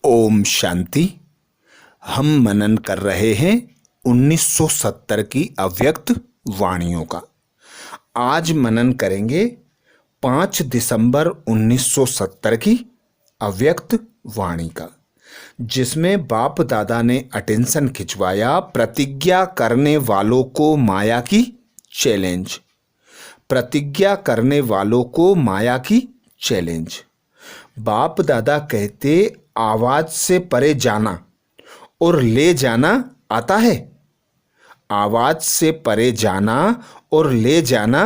ओम शांति। हम मनन कर रहे हैं 1970 की अव्यक्त वाणियों का। आज मनन करेंगे 5 दिसंबर 1970 की अव्यक्त वाणी का, जिसमें बाप दादा ने अटेंशन खिंचवाया प्रतिज्ञा करने वालों को माया की चैलेंज। प्रतिज्ञा करने वालों को माया की चैलेंज। बाप दादा कहते आवाज से परे जाना और ले जाना आता है। आवाज से परे जाना और ले जाना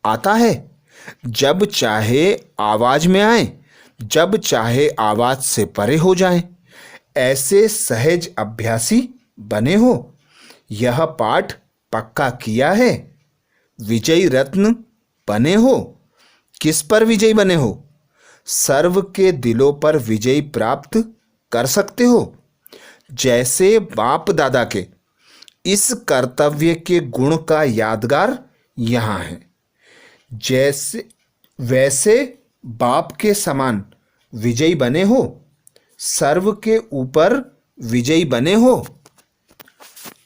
आता है। जब चाहे आवाज में आए, जब चाहे आवाज से परे हो जाए। ऐसे सहज अभ्यासी बने हो। यह पाठ पक्का किया है। विजयी रत्न बने हो। किस पर विजयी बने हो? सर्व के दिलों पर विजय प्राप्त कर सकते हो। जैसे बाप दादा के इस कर्तव्य के गुण का यादगार यहाँ है। जैसे वैसे बाप के समान विजयी बने हो। सर्व के ऊपर विजयी बने हो।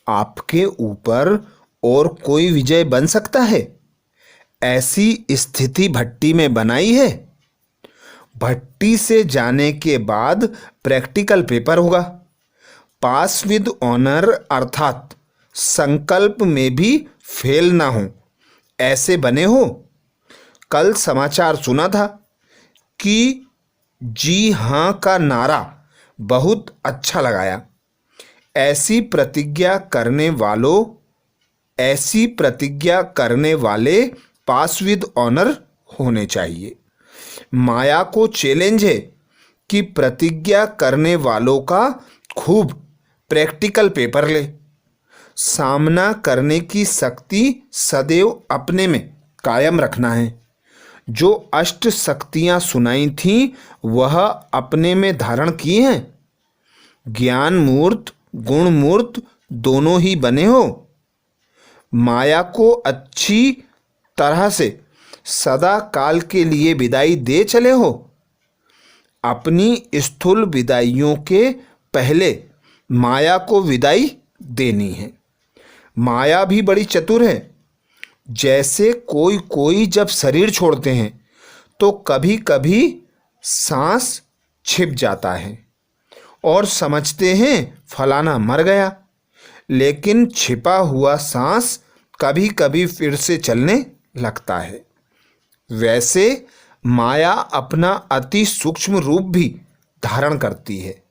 आपके ऊपर और कोई विजय बन सकता है? ऐसी स्थिति भट्टी में बनाई है। भट्टी से जाने के बाद प्रैक्टिकल पेपर होगा। पास विद ऑनर अर्थात संकल्प में भी फेल ना हो, ऐसे बने हो। कल समाचार सुना था कि जी हाँ का नारा बहुत अच्छा लगाया। ऐसी प्रतिज्ञा करने वाले पास विद ऑनर होने चाहिए। माया को चैलेंज है कि प्रतिज्ञा करने वालों का खूब प्रैक्टिकल पेपर ले। सामना करने की शक्ति सदैव अपने में कायम रखना है। जो अष्ट शक्तियां सुनाई थीं वह अपने में धारण की हैं। ज्ञान मूर्त गुण मूर्त दोनों ही बने हो। माया को अच्छी तरह से सदा काल के लिए विदाई दे चले हो। अपनी स्थूल विदाइयों के पहले माया को विदाई देनी है। माया भी बड़ी चतुर है। जैसे कोई जब शरीर छोड़ते हैं तो कभी कभी सांस छिप जाता है और समझते हैं फलाना मर गया, लेकिन छिपा हुआ सांस कभी कभी फिर से चलने लगता है। वैसे माया अपना अति सूक्ष्म रूप भी धारण करती है।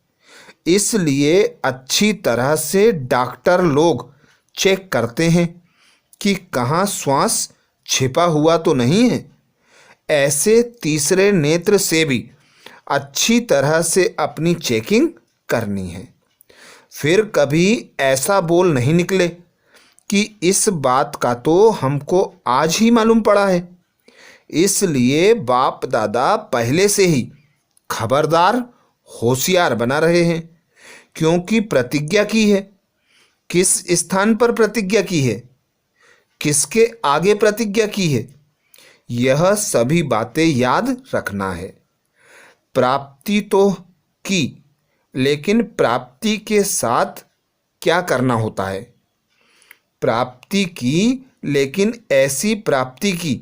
इसलिए अच्छी तरह से डॉक्टर लोग चेक करते हैं कि कहाँ श्वास छिपा हुआ तो नहीं है। ऐसे तीसरे नेत्र से भी अच्छी तरह से अपनी चेकिंग करनी है। फिर कभी ऐसा बोल नहीं निकले कि इस बात का तो हमको आज ही मालूम पड़ा है। इसलिए बाप दादा पहले से ही खबरदार होशियार बना रहे हैं, क्योंकि प्रतिज्ञा की है। किस स्थान पर प्रतिज्ञा की है, किसके आगे प्रतिज्ञा की है, यह सभी बातें याद रखना है। प्राप्ति तो की, लेकिन प्राप्ति के साथ क्या करना होता है? प्राप्ति की, लेकिन ऐसी प्राप्ति की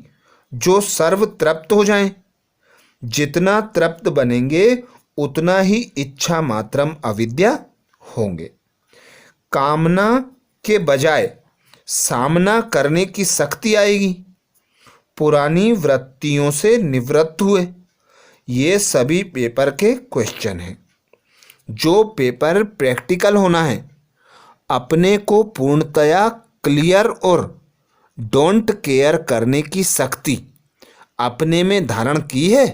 जो सर्व तृप्त हो जाएं। जितना तृप्त बनेंगे उतना ही इच्छा मात्रम अविद्या होंगे। कामना के बजाय सामना करने की शक्ति आएगी। पुरानी वृत्तियों से निवृत्त हुए। ये सभी पेपर के क्वेश्चन हैं। जो पेपर प्रैक्टिकल होना है, अपने को पूर्णतया क्लियर और डोंट केयर करने की शक्ति अपने में धारण की है।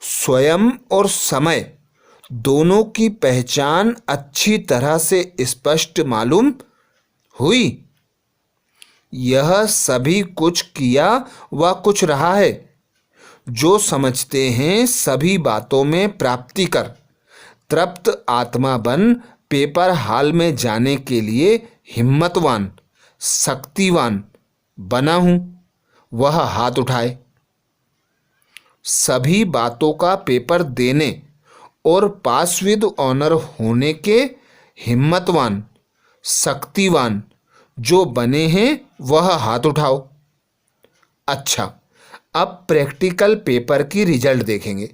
स्वयं और समय दोनों की पहचान अच्छी तरह से स्पष्ट मालूम हुई। यह सभी कुछ किया व कुछ रहा है। जो समझते हैं सभी बातों में प्राप्ति कर तृप्त आत्मा बन पेपर हाल में जाने के लिए हिम्मतवान शक्तिवान बना हूं, वह हाथ उठाए। सभी बातों का पेपर देने और पास विद ऑनर होने के हिम्मतवान, शक्तिवान जो बने हैं वह हाथ उठाओ। अच्छा, अब प्रैक्टिकल पेपर की रिजल्ट देखेंगे।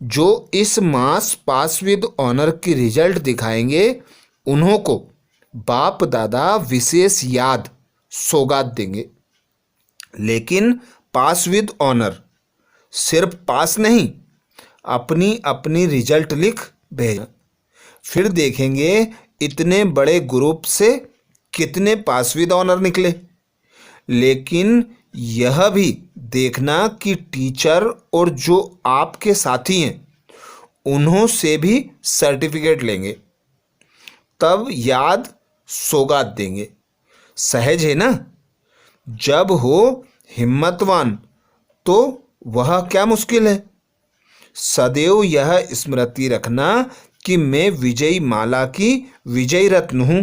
जो इस मास पास विद ऑनर की रिजल्ट दिखाएंगे उन्हों को बाप दादा विशेष याद सौगात देंगे। लेकिन पास विद ऑनर सिर्फ पास नहीं, अपनी अपनी रिजल्ट लिख भेजना। फिर देखेंगे इतने बड़े ग्रुप से कितने पास विद ऑनर निकले। लेकिन यह भी देखना कि टीचर और जो आपके साथी हैं उन्हों से भी सर्टिफिकेट लेंगे, तब याद सौगात देंगे। सहज है ना? जब हो हिम्मतवान तो वह क्या मुश्किल है। सदैव यह स्मृति रखना कि मैं विजयी माला की विजयी रत्न हूँ।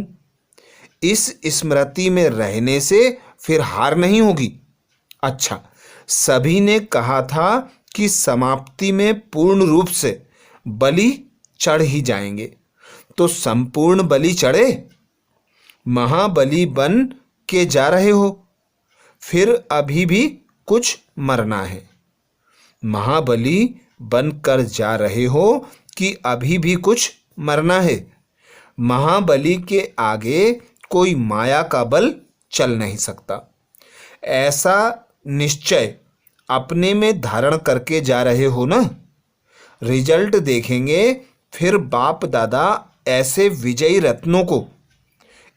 इस स्मृति में रहने से फिर हार नहीं होगी। अच्छा, सभी ने कहा था कि समाप्ति में पूर्ण रूप से बलि चढ़ ही जाएंगे, तो संपूर्ण बलि चढ़े। महाबली बन के जा रहे हो, फिर अभी भी कुछ मरना है। महाबली बनकर जा रहे हो कि अभी भी कुछ मरना है। महाबली के आगे कोई माया का बल चल नहीं सकता। ऐसा निश्चय अपने में धारण करके जा रहे हो ना। रिजल्ट देखेंगे, फिर बाप दादा ऐसे विजयी रत्नों को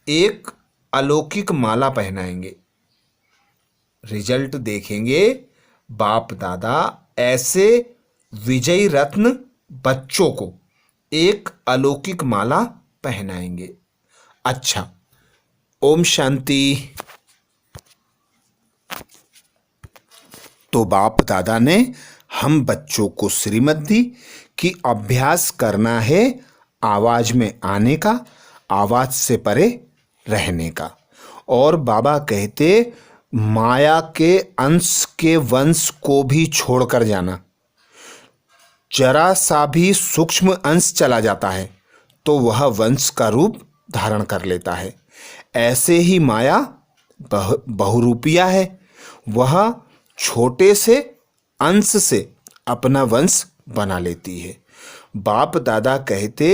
एक अलौकिक माला पहनाएंगे। रिजल्ट देखेंगे, बाप दादा ऐसे विजयी रत्न बच्चों को एक अलौकिक माला पहनाएंगे। अच्छा, ओम शांति। तो बाप दादा ने हम बच्चों को श्रीमत दी कि अभ्यास करना है आवाज में आने का, आवाज से परे रहने का। और बाबा कहते माया के अंश के वंश को भी छोड़कर जाना। जरा सा भी सूक्ष्म अंश चला जाता है तो वह वंश का रूप धारण कर लेता है। ऐसे ही माया बहुरूपिया है, वह छोटे से अंश से अपना वंश बना लेती है। बाप दादा कहते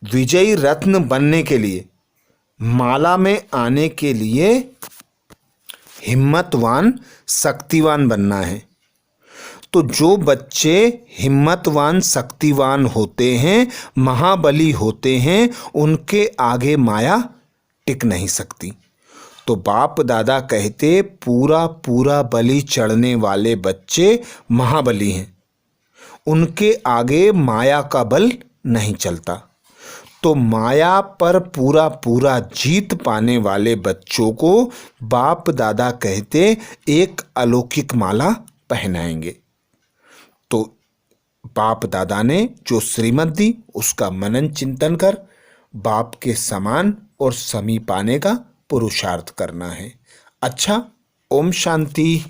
विजयी रत्न बनने के लिए, माला में आने के लिए हिम्मतवान, शक्तिवान बनना है। तो जो बच्चे हिम्मतवान, शक्तिवान होते हैं, महाबली होते हैं, उनके आगे माया टिक नहीं सकती। तो बाप दादा कहते पूरा पूरा बलि चढ़ने वाले बच्चे महाबली हैं, उनके आगे माया का बल नहीं चलता। तो माया पर पूरा पूरा जीत पाने वाले बच्चों को बाप दादा कहते एक अलौकिक माला पहनाएंगे। तो बाप दादा ने जो श्रीमत दी उसका मनन चिंतन कर बाप के समान और समीप आने का पुरुषार्थ करना है। अच्छा, ओम शांति।